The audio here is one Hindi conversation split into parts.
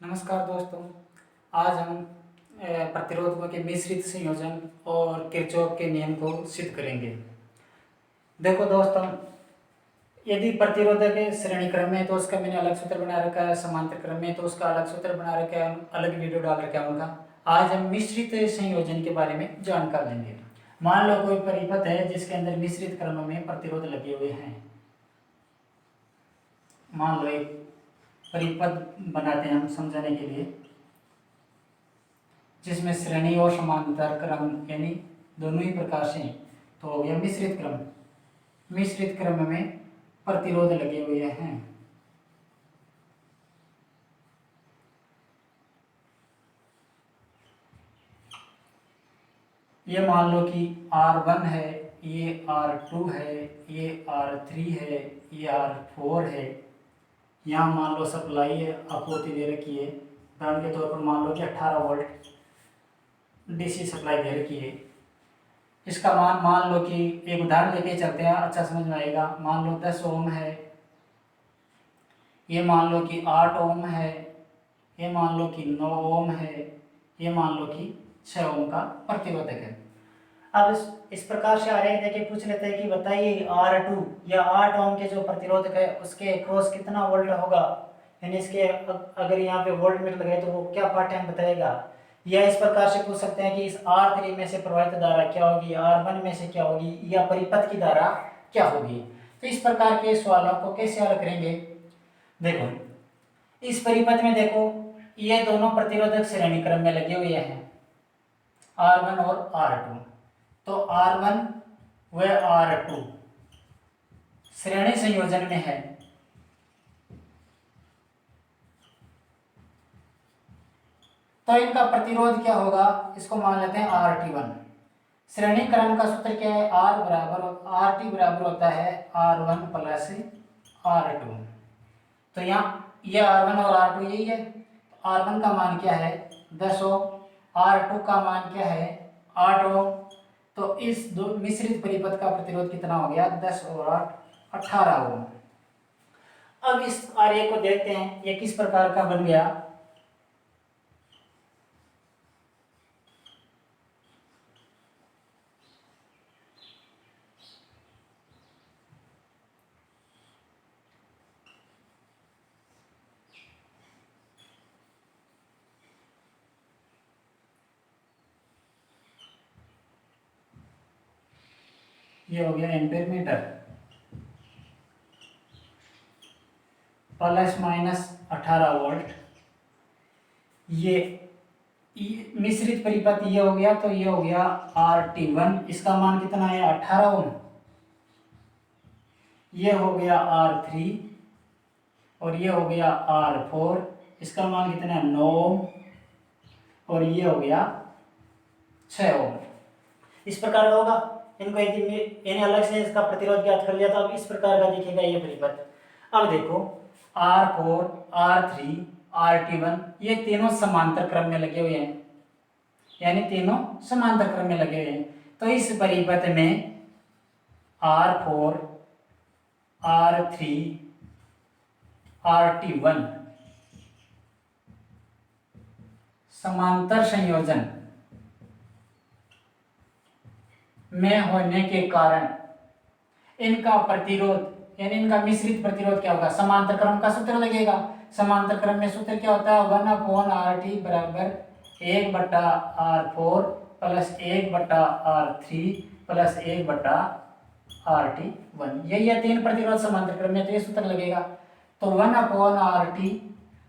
नमस्कार दोस्तों। आज हम प्रतिरोधकों के मिश्रित संयोजन और किरचॉफ के नियम को सिद्ध करेंगे। देखो दोस्तों, यदि प्रतिरोधक के श्रेणी क्रम में तो उसका मैंने अलग सूत्र बना रखा है, समांतर क्रम में तो उसका अलग सूत्र बना रखा है, अलग वीडियो डाल रखा है उनका। आज हम मिश्रित संयोजन के बारे में जानकार लेंगे। मान लो कोई परिपथ है जिसके अंदर मिश्रित क्रम में प्रतिरोध लगे हुए हैं। मान लो एक परिपथ बनाते हैं हम समझाने के लिए, जिसमें श्रेणी और समांतर क्रम यानी दोनों ही प्रकार से, तो हो गया मिश्रित क्रम। मिश्रित क्रम में प्रतिरोध लगे हुए हैं। ये मान लो कि R1 है, ये R2 है, ये R3 है, ये R4 है। यहाँ मान लो सप्लाई है, आपूर्ति दे रखी है। उदाहरण के तौर पर मान लो कि 18 वोल्ट डीसी सप्लाई दे रखी है। इसका मान लो कि एक उदाहरण लेके चलते हैं, अच्छा समझ में आएगा। मान लो 10 ओम है, ये मान लो कि 8 ओम है, ये मान लो कि 9 ओम है, ये मान लो कि 6 ओम का प्रतिरोधक है। अब इस प्रकार से आरेख देके पूछ लेते हैं कि बताइए R2 या 8 ओम के जो प्रतिरोधक है उसके क्रॉस कितना वोल्ट होगा, यानी इसके अगर यहाँ पे वोल्ट मीटर लगाए तो वो क्या पाठ्यांक बताएगा। या इस प्रकार से पूछ सकते हैं कि इस R3 में से प्रवाहित धारा क्या होगी, R1 में से क्या होगी, या परिपथ की धारा क्या होगी। तो इस प्रकार के सवालों को कैसे हल करेंगे। देखो, इस परिपथ में देखो, ये दोनों प्रतिरोधक श्रेणी क्रम में लगे हुए हैं, R1 और R2। तो R1 व R2 श्रेणी संयोजन में है। तो इनका प्रतिरोध क्या होगा, इसको मान लेते हैं RT1। श्रेणी क्रम का सूत्र क्या है, RT बराबर होता है R1 प्लस R2। तो यहाँ ये R1 और R2 यही है। R1 का मान क्या है, 10 ओम, R2 का मान क्या है, 8 ओम। तो इस दो मिश्रित परिपथ का प्रतिरोध कितना हो गया, 10 और 8 18 ओम। अब इस आरेख को देखते हैं ये किस प्रकार का बन गया। ये हो गया ampere meter, plus minus 18 volt. ये मिश्रित परिपथ ये हो गया, तो ये हो गया RT1, इसका मान कितना है 18 ओम। ये हो गया R3 और ये हो गया R4, इसका मान कितना है 9 ओम। और ये हो गया 6 ओम। इस प्रकार का होगा। इनको यदि इन्हें अलग से इसका प्रतिरोध ज्ञात कर लिया तो अब इस प्रकार का दिखेगा ये परिपथ। अब देखो, R4, R3, RT1 ये तीनों समांतर क्रम में लगे हुए हैं, यानी तीनों समांतर क्रम में लगे हुए हैं। तो इस परिपथ में R4, R3, RT1 समांतर संयोजन में होने के कारण इनका प्रतिरोध यानी इनका मिश्रित प्रतिरोध क्या होगा, समांतर क्रम का सूत्र लगेगा। समांतर क्रम में सूत्र क्या होता है, 1/RT बराबर 1/R4 plus 1/R3 plus 1/RT1। यही है तीन प्रतिरोध समांतर क्रम में, तो ये सूत्र लगेगा। तो 1/RT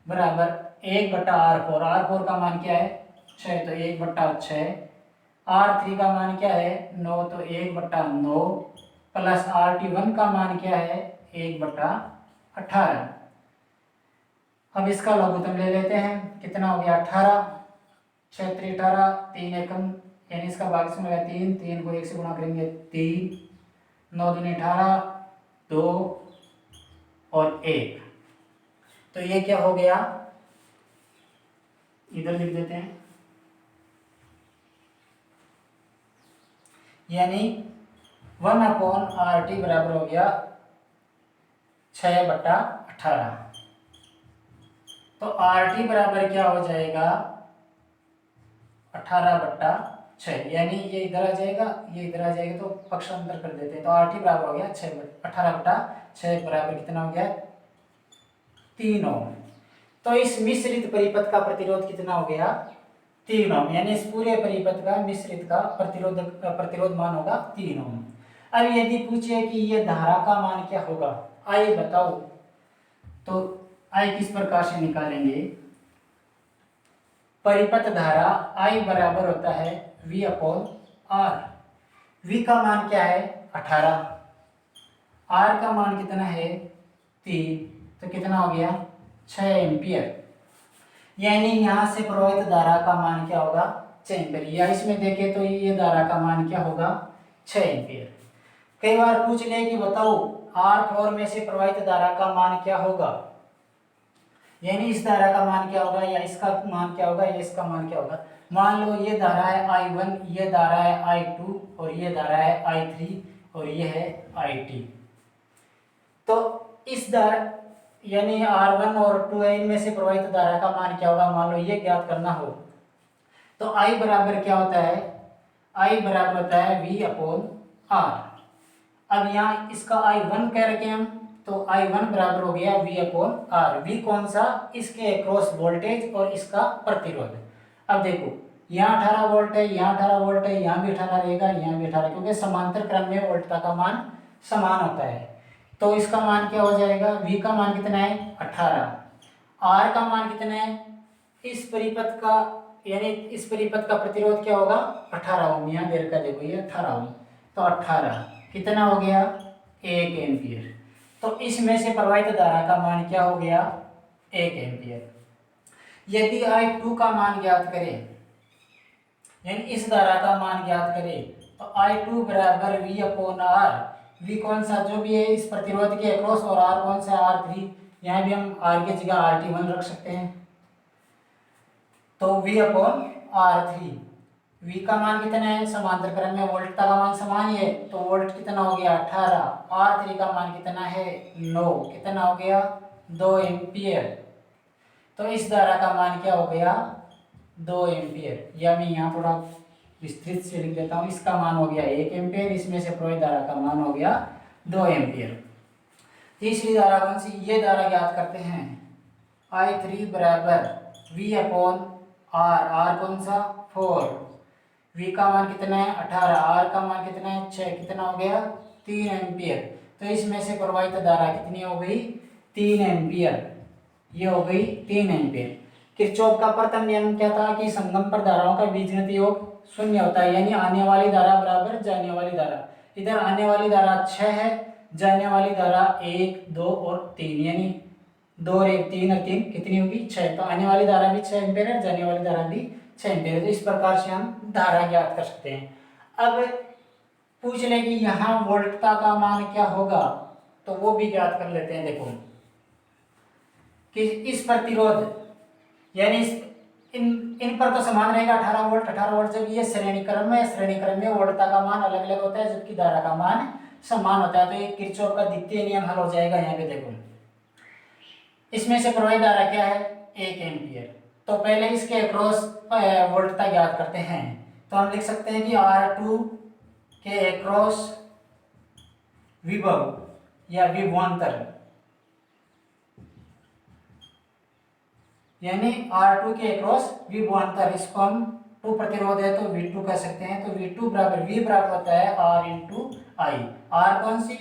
बराबर 1/R4, R4 का मान क्या है 6, तो 1/6। R3 का मान क्या है 9, तो 1/9 प्लस RT1 का मान क्या है 1/18। अब इसका लघुत्तम ले लेते हैं, कितना हो गया 18, 6 3 18, 3 एकम यानी इसका भाग इसमें होगा 3, 3 को 1 से गुणा करेंगे 3, 9 दूनी 18, 2 और 1। तो ये क्या हो गया, इधर लिख देते हैं, यानी 1/RT बराबर हो गया 6/18। तो आर टी बराबर क्या हो जाएगा 18/6, यानी ये इधर आ जाएगा, ये इधर आ जाएगा, तो पक्षांतर कर देते हैं। तो आर टी बराबर हो गया 18/6 बराबर कितना हो गया 3 ओम। तो इस मिश्रित परिपथ का प्रतिरोध कितना हो गया 3 ओम, यानी इस पूरे परिपथ का मिश्रित का प्रतिरोध मान होगा 3 ओम। अब यदि पूछे कि ये धारा का मान क्या होगा, आइए बताओ, तो आई किस प्रकार से निकालेंगे। परिपथ धारा I बराबर होता है V/R। V का मान क्या है 18, R का मान कितना है 3, तो कितना हो गया 6 एम्पियर। यानी यहाँ से प्रवाहित धारा का मान क्या होगा 6 एम्पियर, या इसमें देखें तो ये धारा का मान क्या होगा 6 एम्पियर। कई बार पूछ ले कि बताओ R4 में से प्रवाहित धारा का मान क्या होगा, यानी इस धारा का मान क्या होगा या इसका मान क्या होगा या इसका मान क्या होगा। मान लो ये धारा है I1, ये धारा है I2 और ये धारा है I3 और ये है IT। तो इस धारा यानी R1 और 2 है, इनमें से प्रवाहित धारा का मान क्या होगा, मान लो ये ज्ञात करना हो, तो I बराबर क्या होता है, I बराबर होता है V/R। अब यहाँ इसका I1 कह रखे हम, तो I1 बराबर हो गया V/R। V कौन सा, इसके अक्रॉस वोल्टेज और इसका प्रतिरोध। अब देखो यहाँ 18 वोल्ट है, यहाँ 18 वोल्ट है, यहाँ भी 18 रहेगा, यहाँ भी 18, क्योंकि समांतर क्रम में वोल्टता का मान समान होता है। तो इसका मान क्या हो जाएगा, V का मान कितना है 18, R का मान कितना है, इस परिपथ का यानी इस परिपथ का प्रतिरोध क्या होगा 18 ओम, यहाँ देर का देखो ये 18 ओम, तो 18 कितना हो गया 1 एम्पियर। तो इसमें से प्रवाहित धारा का मान क्या हो गया 1 एम्पियर। यदि I2 का मान ज्ञात करें, यानी इस धारा का मान ज्ञात करें, तो I2 बराबर V/R। V कौन सा जो भी है इस प्रतिरोध के अक्रॉस, और R कौन सा R3, यहाँ भी हम R की जगह RT1 रख सकते हैं। तो V/R3, V का मान कितना है, समांतर क्रम में वोल्टता का मान समान ही है, तो वोल्ट कितना हो गया 18, R3 का मान कितना है 9, कितना हो गया 2 एम्पियर। तो इस धारा का मान क्या हो गया 2 एम्पियर, या मैं यहाँ थोड़ा विस्तृत से लिख देता हूँ, इसका मान हो गया 1 एम्पियर, इसमें से प्रवाहित धारा का मान हो गया 2 एम्पियर। तीसरी धारा कौन सी, ये धारा ज्ञात करते हैं I3 बराबर V/R। R कौन सा 4, V का मान कितना है 18, R का मान कितना है 6, कितना हो गया 3 एम्पियर। तो इसमें से प्रवाहित धारा कितनी हो गई 3 एम्पियर, ये हो गई 3 एम्पियर। किरचॉफ का प्रथम नियम क्या था कि संगम पर धाराओं का बीजगणित योग शून्य होता है, यानी आने वाली धारा बराबर जाने वाली धारा। इधर आने वाली धारा 6 है, जाने वाली धारा 1, 2 और 3, यानी 2 और 1 3 और 3 कितनी होगी 6। तो आने वाली धारा भी 6 एम्पियर है, जाने वाली धारा भी 6 एम्पियर है। तो इस प्रकार से हम धारा ज्ञात कर सकते हैं। अब पूछ ले कि यहाँ वोल्टता का मान क्या होगा, तो वो भी ज्ञात कर लेते हैं। देखो कि इस प्रतिरोध यानी इन पर तो समान रहेगा 18 वोल्ट। 18 वोल्ट जब ये श्रेणी क्रम में वोल्टता का मान अलग अलग होता है, जबकि धारा का मान समान होता है। तो ये किरचॉफ का द्वितीय नियम हल हो जाएगा। यहाँ पे देखो इसमें से प्रवाहित धारा क्या है 1 एम्पियर। तो पहले इसके अक्रॉस वोल्टता ज्ञात करते हैं। तो हम लिख सकते हैं कि R2 के अक्रॉस विभव या विभवांतर, यानी R2 के अक्रॉस विभवांतर, इसको हम 2 प्रतिरोध है तो V2 कह सकते हैं। तो V2 बराबर V बराबर होता है R इंटू आई। R कौन सी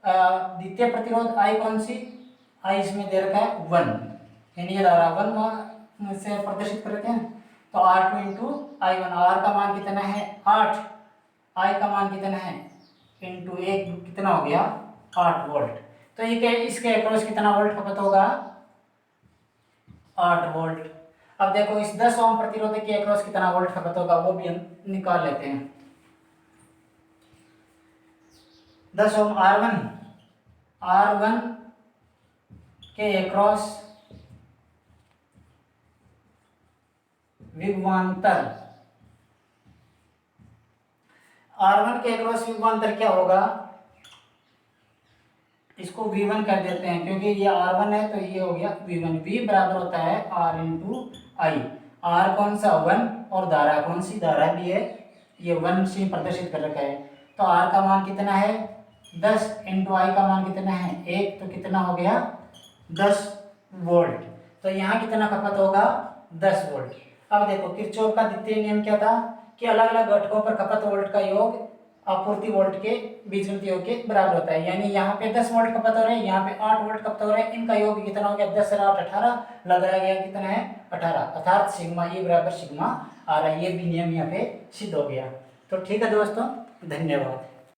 द्वितीय प्रतिरोध, I कौन सी, I इसमें दे रखा है 1, यानी ये धारा 1 से प्रदर्शित करते हैं। तो R2 इंटू I1, R का मान कितना है 8, I का मान कितना है इंटू 1 कितना हो गया 8 वोल्ट। तो ये इसके अक्रॉस कितना वोल्ट खपत होगा 8 वोल्ट। अब देखो इस 10 ओम प्रतिरोध के अक्रॉस कितना वोल्ट खपत होगा, वो भी हम निकाल लेते हैं। 10 ओम R1 के अक्रॉस विभवांतर, R1 के अक्रॉस विभवांतर क्या होगा इसको V1 कर देते हैं, क्योंकि ये R1 है तो ये हो गया V1। V बराबर होता है R इंटू आई। R कौन सा 1, और धारा कौन सी, धारा भी है ये 1 से प्रदर्शित कर रखा है। तो R का मान कितना है 10 इंटू आई का मान कितना है 1, तो कितना हो गया 10 वोल्ट। तो यहाँ कितना खपत होगा 10 वोल्ट। अब देखो किरचॉफ का द्वितीय नियम क्या था कि अलग अलग घटकों पर खपत वोल्ट का योग आपूर्ति वोल्ट के बीजगणित योग के बराबर होता है। यानी यहाँ पे 10 वोल्ट खपत हो रहे हैं, यहाँ पे 8 वोल्ट खपत हो रहे हैं, इनका योग कितना हो गया 10 और 8 18, लगाया गया कितना है 18, अर्थात सिग्मा ई बराबर सिग्मा आर। ये भी नियम यहाँ पे सिद्ध हो गया। तो ठीक है दोस्तों, धन्यवाद।